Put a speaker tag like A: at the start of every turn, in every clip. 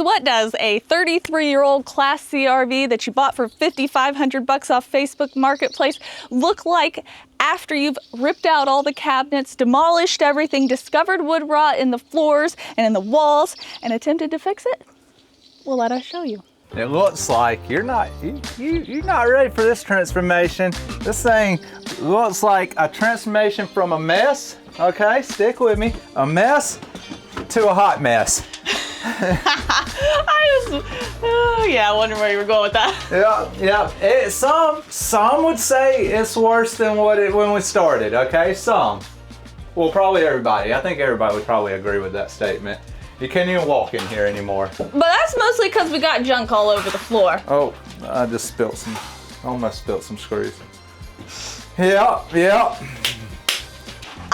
A: So what does a 33-year-old Class C RV that you bought for $5,500 off Facebook Marketplace look like after you've ripped out all the cabinets, demolished everything, discovered wood rot in the floors and in the walls, and attempted to fix it? Well, let us show you.
B: It looks like you're not ready for this transformation. This thing looks like a transformation from a mess, okay, stick with me, a mess to a hot mess.
A: I wonder where you were going with that.
B: Yeah. Some would say it's worse than when we started, okay, some. Well, probably everybody. I think everybody would probably agree with that statement. You can't even walk in here anymore.
A: But that's mostly because we got junk all over the floor.
B: Oh, I just almost spilled some screws. Yeah.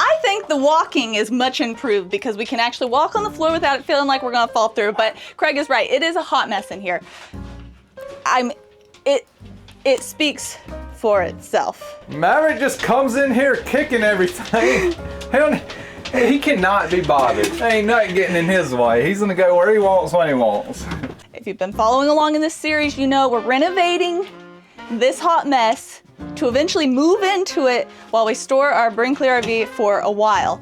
A: I think the walking is much improved because we can actually walk on the floor without it feeling like we're gonna fall through. But Craig is right, it is a hot mess in here. It speaks for itself.
B: Maverick just comes in here kicking everything. He cannot be bothered. There ain't nothing getting in his way. He's gonna go where he wants when he wants.
A: If you've been following along in this series, you know we're renovating this hot mess to eventually move into it while we store our Brinkley RV for a while.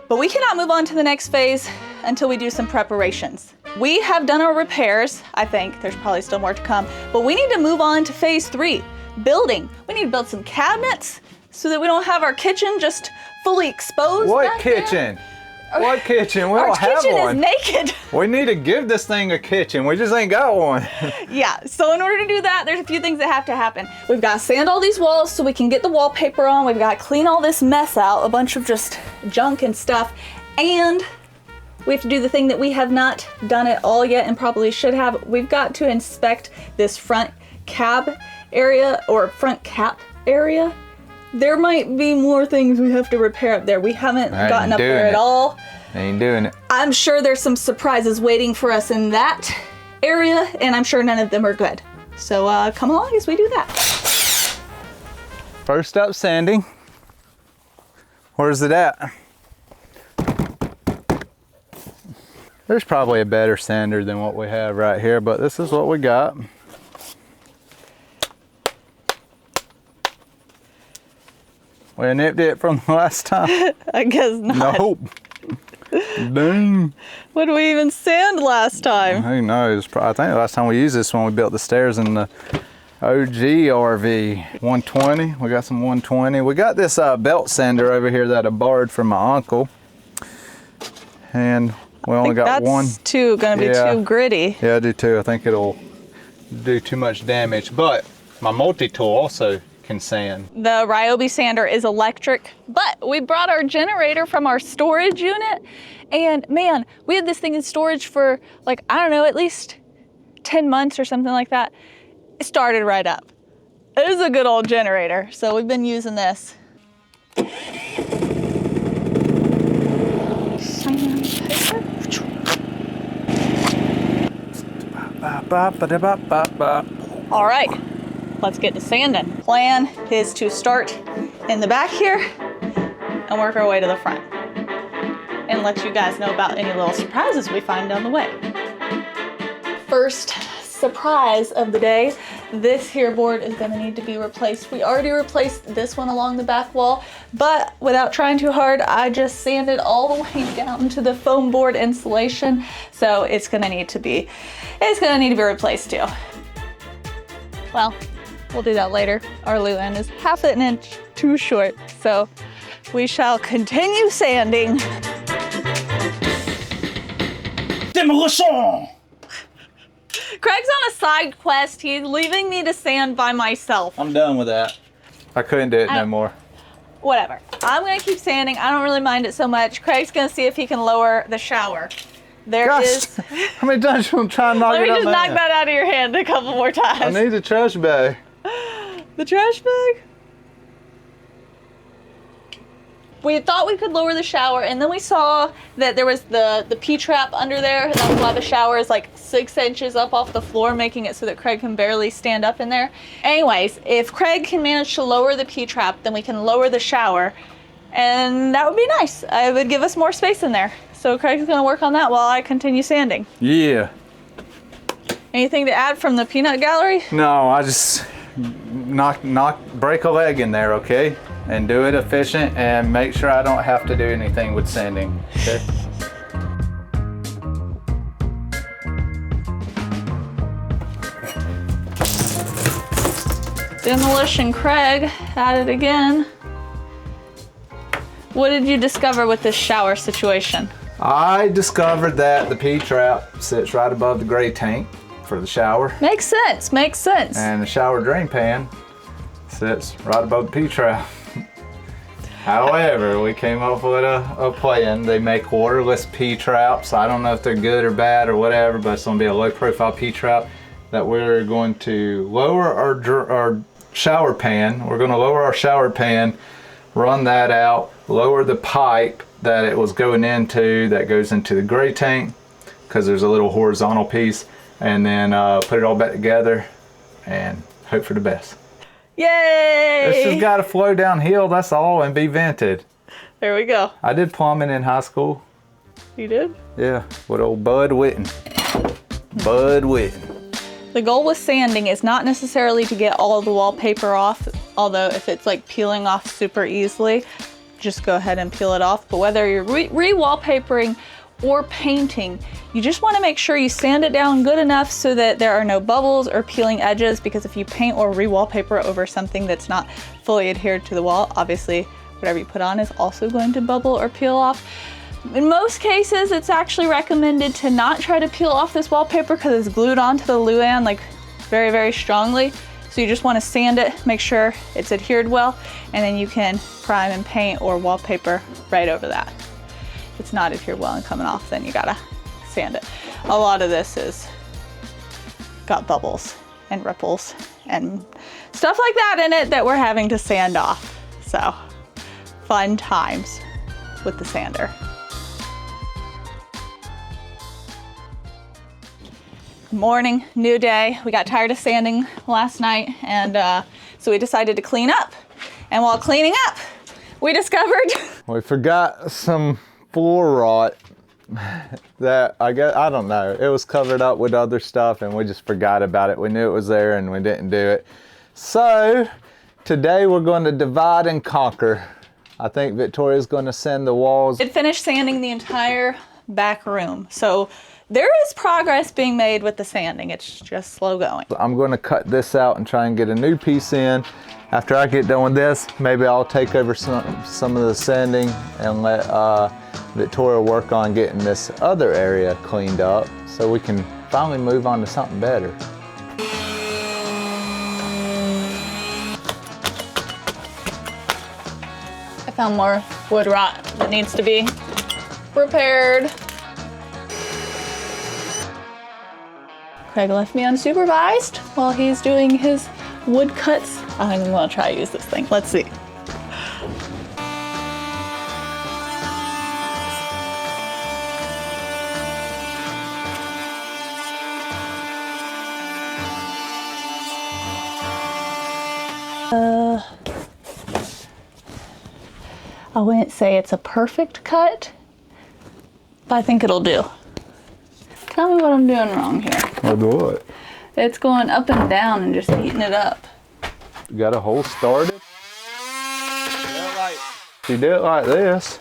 A: But we cannot move on to the next phase until we do some preparations. We have done our repairs, I think. There's probably still more to come. But we need to move on to phase 3, building. We need to build some cabinets so that we don't have our kitchen just fully exposed.
B: What kitchen? What kitchen? We don't have one.
A: Our kitchen is naked.
B: We need to give this thing a kitchen. We just ain't got one.
A: Yeah, so in order to do that, there's a few things that have to happen. We've got to sand all these walls so we can get the wallpaper on. We've got to clean all this mess out, a bunch of just junk and stuff. And we have to do the thing that we have not done at all yet and probably should have. We've got to inspect this front cab area or front cap area. There might be more things we have to repair up there. We haven't gotten up there at all.
B: Ain't doing it.
A: I'm sure there's some surprises waiting for us in that area, and I'm sure none of them are good. So come along as we do that.
B: First up, sanding. Where's it at? There's probably a better sander than what we have right here, but this is what we got. We nipped it from the last time?
A: I guess not.
B: Nope. Dang.
A: What did we even sand last time?
B: Who knows? I think the last time we used this when we built the stairs in the OG RV. 120. We got some 120. We got this belt sander over here that I borrowed from my uncle. And we only got one.
A: That's gonna be too gritty.
B: Yeah, I do too. I think it'll do too much damage. But my multi-tool also can sand.
A: The Ryobi sander is electric, but we brought our generator from our storage unit, and man, we had this thing in storage for like, I don't know, at least 10 months or something like that. It started right up. It is a good old generator, so we've been using this. All right. Let's get to sanding. Plan is to start in the back here and work our way to the front and let you guys know about any little surprises we find down the way. First surprise of the day, this here board is gonna need to be replaced. We already replaced this one along the back wall, but without trying too hard, I just sanded all the way down to the foam board insulation. So it's gonna need to be replaced too. Well, we'll do that later. Our luan is half an inch too short, so we shall continue sanding.
C: Demolition!
A: Craig's on a side quest. He's leaving me to sand by myself.
B: I'm done with that. I couldn't do it no more.
A: Whatever. I'm gonna keep sanding. I don't really mind it so much. Craig's gonna see if he can lower the shower. There is.
B: How many times you gonna try and knock it out?
A: Let me just knock that out of your hand a couple more times.
B: I need a trash bag.
A: The trash bag? We thought we could lower the shower, and then we saw that there was the P-trap under there, and that's why the shower is like 6 inches up off the floor, making it so that Craig can barely stand up in there. Anyways, if Craig can manage to lower the P-trap, then we can lower the shower, and that would be nice. It would give us more space in there. So Craig's gonna work on that while I continue sanding.
B: Yeah.
A: Anything to add from the peanut gallery?
B: No, I just break a leg in there, okay? And do it efficient and make sure I don't have to do anything with sanding, okay?
A: Demolition Craig at it again. What did you discover with this shower situation?
B: I discovered that the P-trap sits right above the gray tank for the shower.
A: Makes sense, makes sense.
B: And the shower drain pan sits right above the P-trap. However, we came up with a plan. They make waterless P-traps. I don't know if they're good or bad or whatever, but it's gonna be a low profile P-trap that we're going to lower our shower pan. We're gonna lower our shower pan, run that out, lower the pipe that it was going into that goes into the gray tank, because there's a little horizontal piece, and then put it all back together and hope for the best.
A: Yay!
B: It's just gotta flow downhill, that's all, and be vented.
A: There we go.
B: I did plumbing in high school.
A: You did?
B: Yeah, with old Bud Whitten. Bud Whitten.
A: The goal with sanding is not necessarily to get all of the wallpaper off, although if it's like peeling off super easily, just go ahead and peel it off. But whether you're re-wallpapering or painting, you just want to make sure you sand it down good enough so that there are no bubbles or peeling edges, because if you paint or re-wallpaper over something that's not fully adhered to the wall, obviously whatever you put on is also going to bubble or peel off. In most cases, it's actually recommended to not try to peel off this wallpaper because it's glued onto the luan like very, very strongly. So you just want to sand it, make sure it's adhered well, and then you can prime and paint or wallpaper right over that. If it's not adhered well and coming off, then you gotta sand it. A lot of this is got bubbles and ripples and stuff like that in it that we're having to sand off. So fun times with the sander. Morning, new day. We got tired of sanding last night, and so we decided to clean up. And while cleaning up, we discovered
B: we forgot some floor rot that I don't know. It was covered up with other stuff and we just forgot about it. We knew it was there and we didn't do it. So today we're going to divide and conquer. I think Victoria's going to sand the walls.
A: It finished sanding the entire back room. So there is progress being made with the sanding. It's just slow going.
B: I'm going to cut this out and try and get a new piece in. After I get done with this, maybe I'll take over some of the sanding and let Victoria work on getting this other area cleaned up so we can finally move on to something better.
A: I found more wood rot that needs to be repaired. Craig left me unsupervised while he's doing his wood cuts. I think I'm gonna try to use this thing. Let's see. I wouldn't say it's a perfect cut, but I think it'll do. Tell me what I'm doing wrong here.
B: What?
A: It's going up and down and just heating it up.
B: You got a hole started? You do it like this.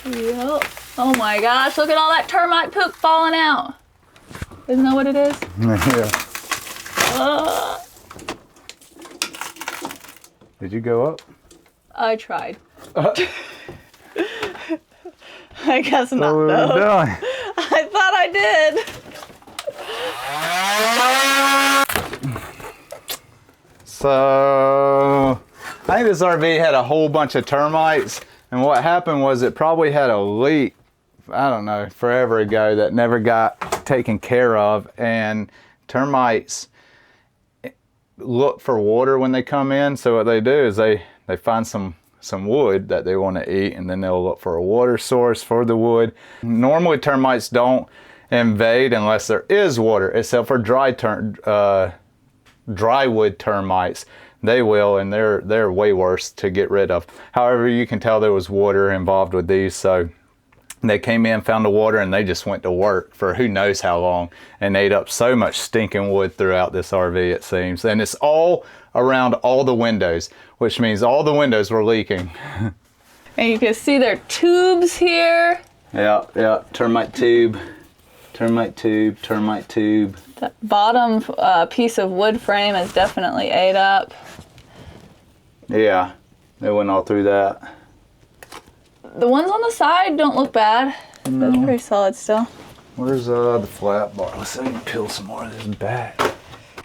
A: Yep. Oh my gosh, look at all that termite poop falling out. Isn't that what it is?
B: Yeah. Did you go up?
A: I tried. I guess not
B: What
A: though.
B: are we doing?
A: I thought I did.
B: So, I think this RV had a whole bunch of termites, and what happened was it probably had a leak I don't know, forever ago that never got taken care of. And termites look for water when they come in. So what they do is they find some wood that they want to eat, and then they'll look for a water source for the wood. Normally termites don't invade unless there is water, except for dry wood termites. They will, and they're way worse to get rid of. However, you can tell there was water involved with these, so they came in, found the water, and they just went to work for who knows how long and ate up so much stinking wood throughout this RV, it seems. And it's all around all the windows, which means all the windows were leaking.
A: And you can see their tubes here.
B: Yeah, termite tube, termite tube, termite tube.
A: That bottom piece of wood frame is definitely ate up.
B: Yeah, they went all through that.
A: The ones on the side don't look bad.
B: No.
A: That's pretty solid still.
B: Where's the flat bar? Let's see if we can peel some more of this back.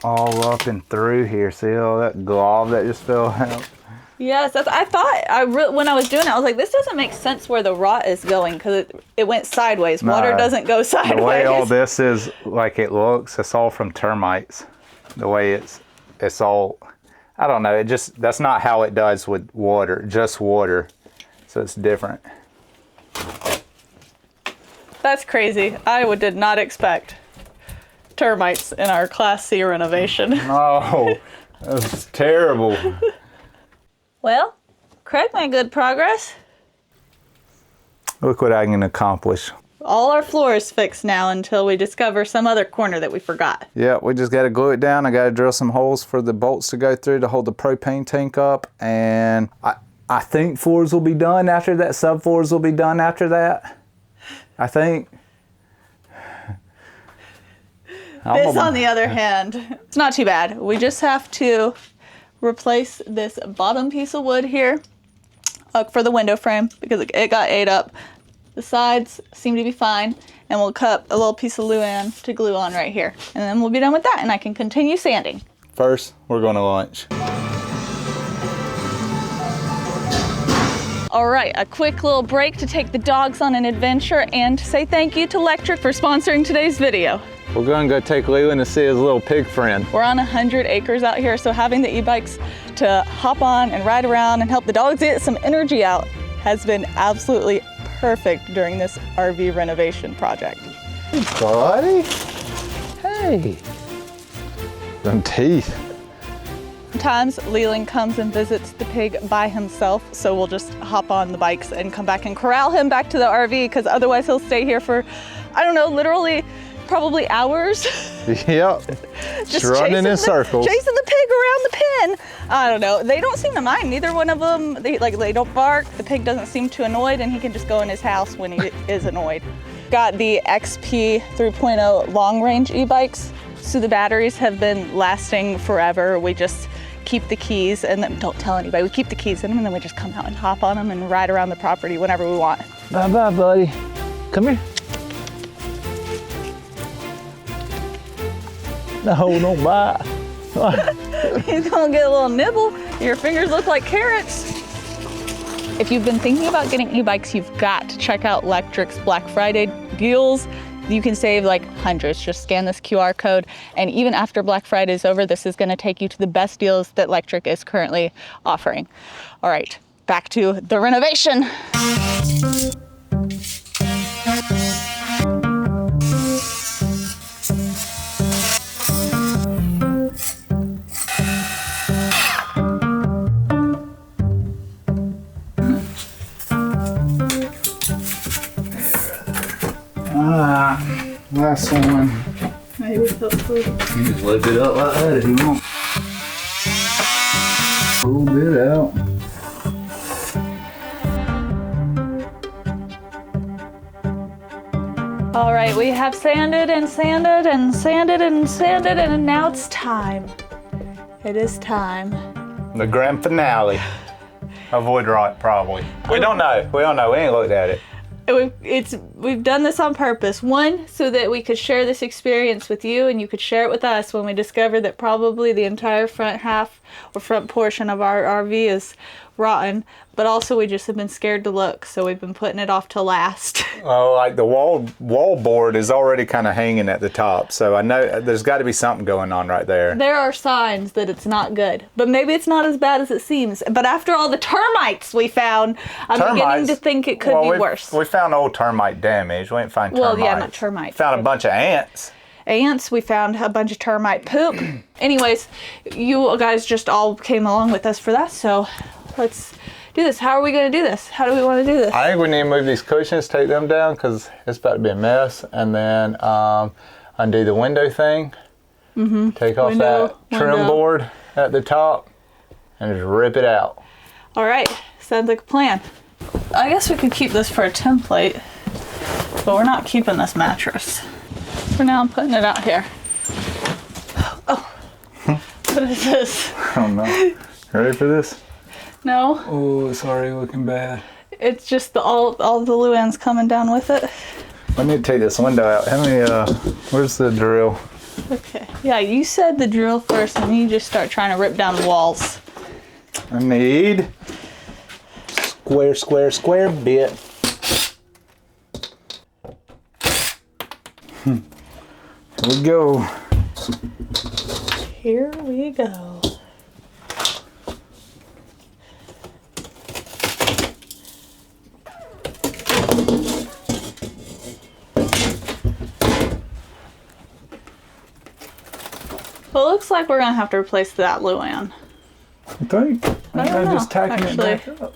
B: All up and through here. See all that glob that just fell out?
A: Yes, I thought, when I was doing it, I was like, this doesn't make sense where the rot is going, because it went sideways. Water doesn't go sideways.
B: The way all this is, like it looks, it's all from termites. The way it's all, I don't know, that's not how it does with water, just water. So it's different.
A: That's crazy. I did not expect termites in our Class C renovation.
B: Oh, that's terrible.
A: Well, Craig made good progress.
B: Look what I can accomplish.
A: All our floor is fixed now until we discover some other corner that we forgot.
B: Yeah, we just got to glue it down. I got to drill some holes for the bolts to go through to hold the propane tank up. And I think floors will be done after that. Subfloors will be done after that. I think.
A: This, on the other hand, it's not too bad. We just have to replace this bottom piece of wood here for the window frame because it got ate up. The sides seem to be fine, and we'll cut a little piece of luan to glue on right here. And then we'll be done with that, and I can continue sanding.
B: First, we're going to lunch.
A: All right, a quick little break to take the dogs on an adventure and to say thank you to Electric for sponsoring today's video.
B: We're going to go take Leland to see his little pig friend.
A: We're on 100 acres out here, so having the e-bikes to hop on and ride around and help the dogs get some energy out has been absolutely perfect during this RV renovation project.
B: Hey, buddy. Hey. Them teeth.
A: Sometimes Leland comes and visits the pig by himself, so we'll just hop on the bikes and come back and corral him back to the RV, because otherwise he'll stay here for, I don't know, literally probably hours.
B: Yep. Just running in circles.
A: Chasing the pig around the pen. I don't know. They don't seem to mind. Neither one of them. They don't bark. The pig doesn't seem too annoyed, and he can just go in his house when he is annoyed. Got the XP 3.0 long range e-bikes, so the batteries have been lasting forever. We just keep the keys and then don't tell anybody. We keep the keys in them, and then we just come out and hop on them and ride around the property whenever we want.
B: Bye-bye, buddy. Come here. No, don't bite.
A: He's gonna get a little nibble. Your fingers look like carrots. If you've been thinking about getting e-bikes, you've got to check out Electric's Black Friday deals. You can save like hundreds. Just scan this QR code, and even after Black Friday is over, this is gonna take you to the best deals that Electric is currently offering. All right, back to the renovation.
B: Last one.
A: Maybe hopefully.
B: You just lift it up like that if you want. Pull it out.
A: All right, we have sanded and sanded and sanded and sanded, and now it's time. It is time.
B: The grand finale. Avoid right, probably. We don't know. We don't know. We ain't looked at it.
A: We've done this on purpose. One, so that we could share this experience with you and you could share it with us when we discovered that probably the entire front half or front portion of our RV is rotten, but also we just have been scared to look, so we've been putting it off to last.
B: Oh, like the wall board is already kind of hanging at the top, so I know there's got to be something going on right there.
A: There are signs that it's not good, but maybe it's not as bad as it seems. But after all the termites we found, I'm beginning to think it could be worse.
B: We found old termite damage. We didn't find termites.
A: Well, yeah, not termites.
B: Found a bunch of ants.
A: We found a bunch of termite poop. Anyways, you guys just all came along with us for that, so let's do this. How are we going to do this? How do we want to do this?
B: I think we need to move these cushions, take them down, because it's about to be a mess, and then undo the window thing, take off that trim board at the top, and just rip it out.
A: All right, sounds like a plan. I guess we could keep this for a template, but we're not keeping this mattress. For now, I'm putting it out here. Oh, what is this?
B: I don't know. Ready for this?
A: No.
B: Oh, it's already looking bad.
A: It's just all the Luann's coming down with it.
B: I need to take this window out. How many, where's the drill?
A: Okay. Yeah, you said the drill first, and you just start trying to rip down the walls.
B: I need square bit. Here we go.
A: Here we go. Well, it looks like we're gonna have to replace that Luann.
B: I think.
A: I don't know,
B: just tacking
A: actually.
B: it back up.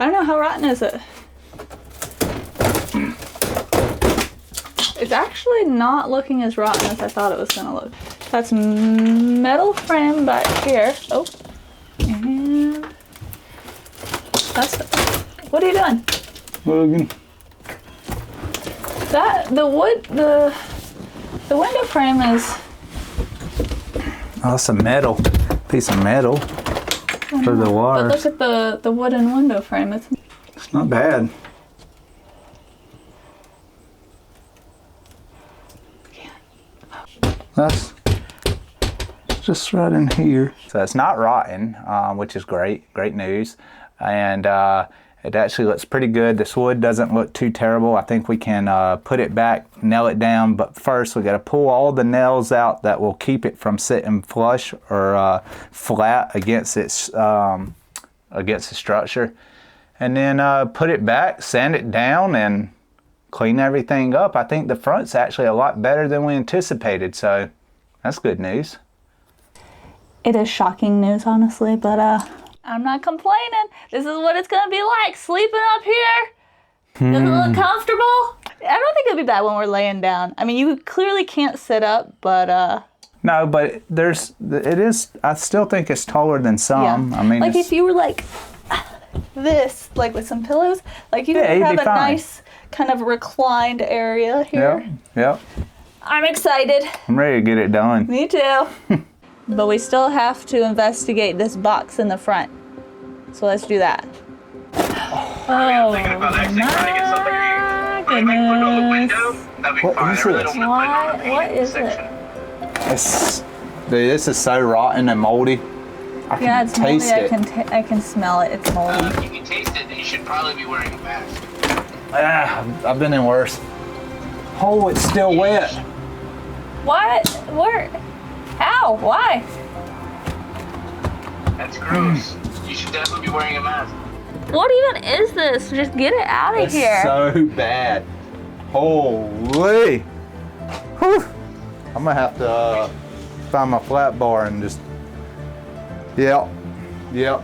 A: I don't know, how rotten is it? It's actually not looking as rotten as I thought it was gonna look. That's metal frame back here. Oh, and that's, what are you doing?
B: Logan.
A: That, the window frame is...
B: Oh, that's a metal, piece of metal for the wires.
A: But look at the wooden window frame.
B: It's not bad. That's just right in here. So it's not rotten, which is great news. And it actually looks pretty good. This wood doesn't look too terrible. I think we can put it back, nail it down, but first we gotta pull all the nails out that will keep it from sitting flush or flat against the structure. And then put it back, sand it down, and clean everything up. I think the front's actually a lot better than we anticipated, so that's good news.
A: It is shocking news, honestly, but I'm not complaining. This is what it's gonna be like, sleeping up here. Does it look comfortable? I don't think it'll be bad when we're laying down. I mean, you clearly can't sit up, but
B: No, but it is, I still think it's taller than some.
A: Yeah.
B: I mean,
A: like if you were like this, like with some pillows, like you could have a nice kind of reclined area here.
B: Yep.
A: I'm excited.
B: I'm ready to get it done.
A: Me too. But we still have to investigate this box in the front. So let's do that. Oh my goodness.
B: What is this?
A: What is it?
B: This is so rotten and moldy. I can taste it.
A: I can smell it. It's moldy.
C: If you can taste it, then you should probably be wearing a mask.
B: I've been in worse. Oh, it's still wet.
A: What? Where? How? Why?
C: That's gross. You should definitely be wearing a mask.
A: What even is this? Just get it out of here.
B: So bad. Holy. Whew. I'm gonna have to find my flat bar and just, yep,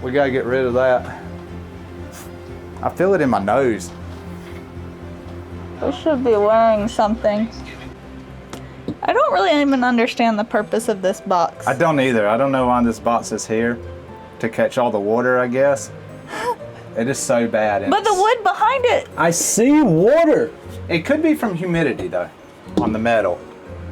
B: we gotta get rid of that. I feel it in my nose.
A: We should be wearing something. I don't really even understand the purpose of this box.
B: I don't either. I don't know why this box is here. To catch all the water, I guess. It is so bad.
A: But the wood behind it.
B: I see water. It could be from humidity though, on the metal.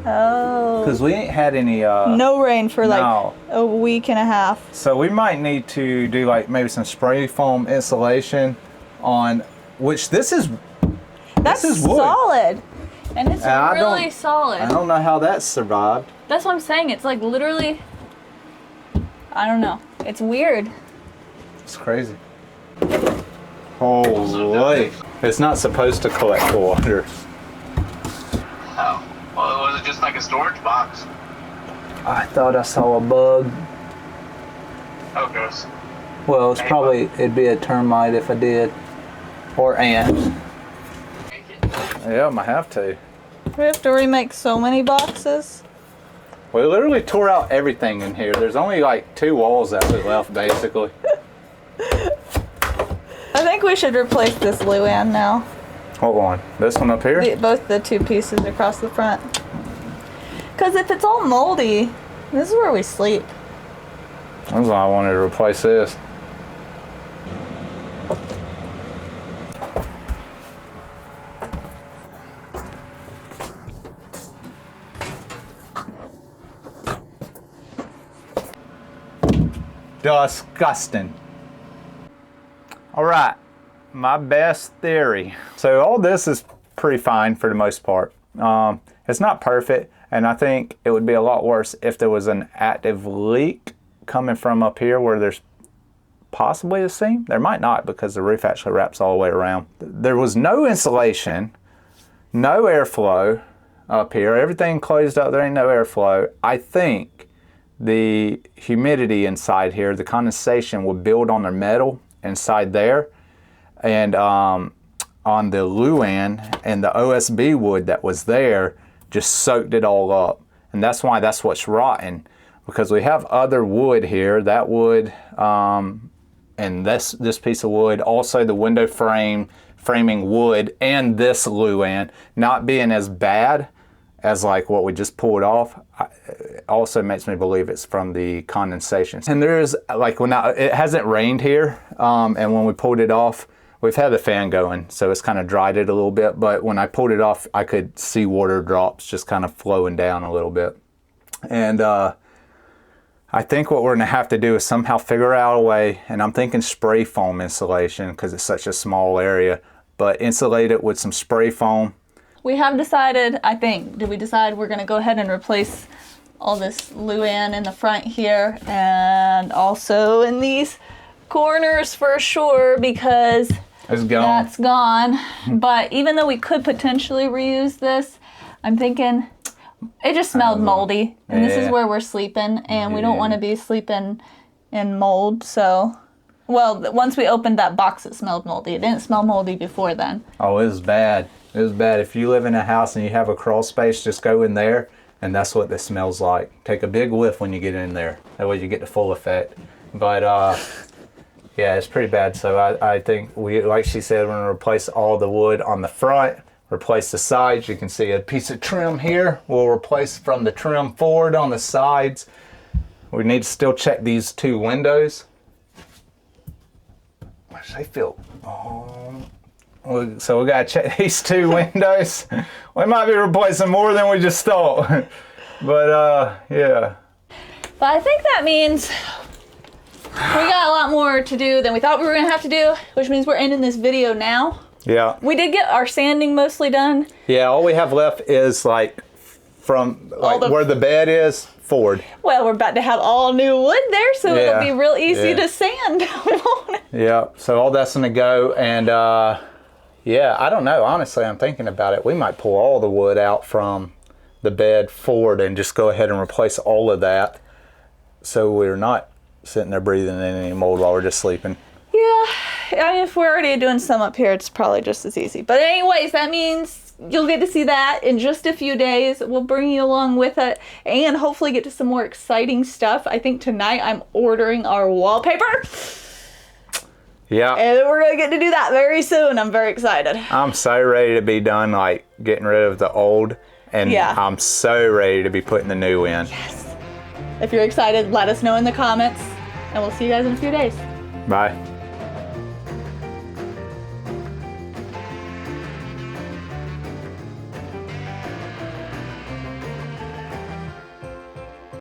A: Oh.
B: Because we ain't had any
A: no rain for like a week and a half.
B: So we might need to do like maybe some spray foam insulation on, which this is wood.
A: Solid. And it's really solid.
B: I don't know how that survived.
A: That's what I'm saying. It's like literally, I don't know. It's weird.
B: It's crazy. Holy. It's not supposed to collect water.
C: Oh. Well, was it just like a storage box?
B: I thought I saw a bug.
C: Oh, gross.
B: Well, it'd be a termite if I did. Or ants. Yeah, I might have to.
A: We have to remake so many boxes.
B: We literally tore out everything in here. There's only like 2 walls that we left, basically.
A: I think we should replace this Luann now.
B: What one? This one up here?
A: Both the 2 pieces across the front. Because if it's all moldy, this is where we sleep.
B: That's why I wanted to replace this. Disgusting. All right, my best theory. So all this is pretty fine for the most part. It's not perfect, and I think it would be a lot worse if there was an active leak coming from up here where there's possibly a seam. There might not, because the roof actually wraps all the way around. There was no insulation, no airflow up here. Everything closed up, there ain't no airflow. I think the humidity inside here, the condensation would build on the metal inside there, and on the Luann and the OSB wood that was there just soaked it all up. And that's why that's what's rotten, because we have other wood here, that wood and this piece of wood, also the window framing wood, and this Luann not being as bad as like what we just pulled off, also makes me believe it's from the condensation. And there is, like, it hasn't rained here, and when we pulled it off, we've had the fan going, so it's kind of dried it a little bit, but when I pulled it off, I could see water drops just kind of flowing down a little bit. And I think what we're gonna have to do is somehow figure out a way, and I'm thinking spray foam insulation because it's such a small area, but insulate it with some spray foam.
A: We have decided, I think, did we decide we're gonna go ahead and replace all this Luann in the front here and also in these corners for sure, because
B: it's gone.
A: That's gone. But even though we could potentially reuse this, I'm thinking it just smelled moldy, and this is where we're sleeping, and we don't want to be sleeping in mold. So, well, once we opened that box, it smelled moldy. It didn't smell moldy before then.
B: Oh, it was bad. It was bad. If you live in a house and you have a crawl space, just go in there, and that's what this smells like. Take a big whiff when you get in there. That way you get the full effect. But yeah, it's pretty bad. So I think like she said, we're gonna replace all the wood on the front, replace the sides. You can see a piece of trim here. We'll replace from the trim forward on the sides. We need to still check these 2 windows. They feel, so we gotta check these 2 windows. We might be replacing more than we just thought. But yeah.
A: But I think that means we got a lot more to do than we thought we were gonna have to do, which means we're ending this video now.
B: Yeah.
A: We did get our sanding mostly done.
B: Yeah, all we have left is like from like where the bed is forward.
A: Well, we're about to have all new wood there, so it'll be real easy to sand.
B: Yeah, so all that's gonna go, and yeah, I don't know, honestly, I'm thinking about it. We might pull all the wood out from the bed forward and just go ahead and replace all of that, so we're not sitting there breathing in any mold while we're just sleeping.
A: Yeah, I mean, if we're already doing some up here, it's probably just as easy. But anyways, that means you'll get to see that in just a few days. We'll bring you along with it and hopefully get to some more exciting stuff. I think tonight I'm ordering our wallpaper.
B: Yeah.
A: And we're going to get to do that very soon. I'm very excited.
B: I'm so ready to be done, like, getting rid of the old, and I'm so ready to be putting the new in.
A: Yes. If you're excited, let us know in the comments, and we'll see you guys in a few days.
B: Bye.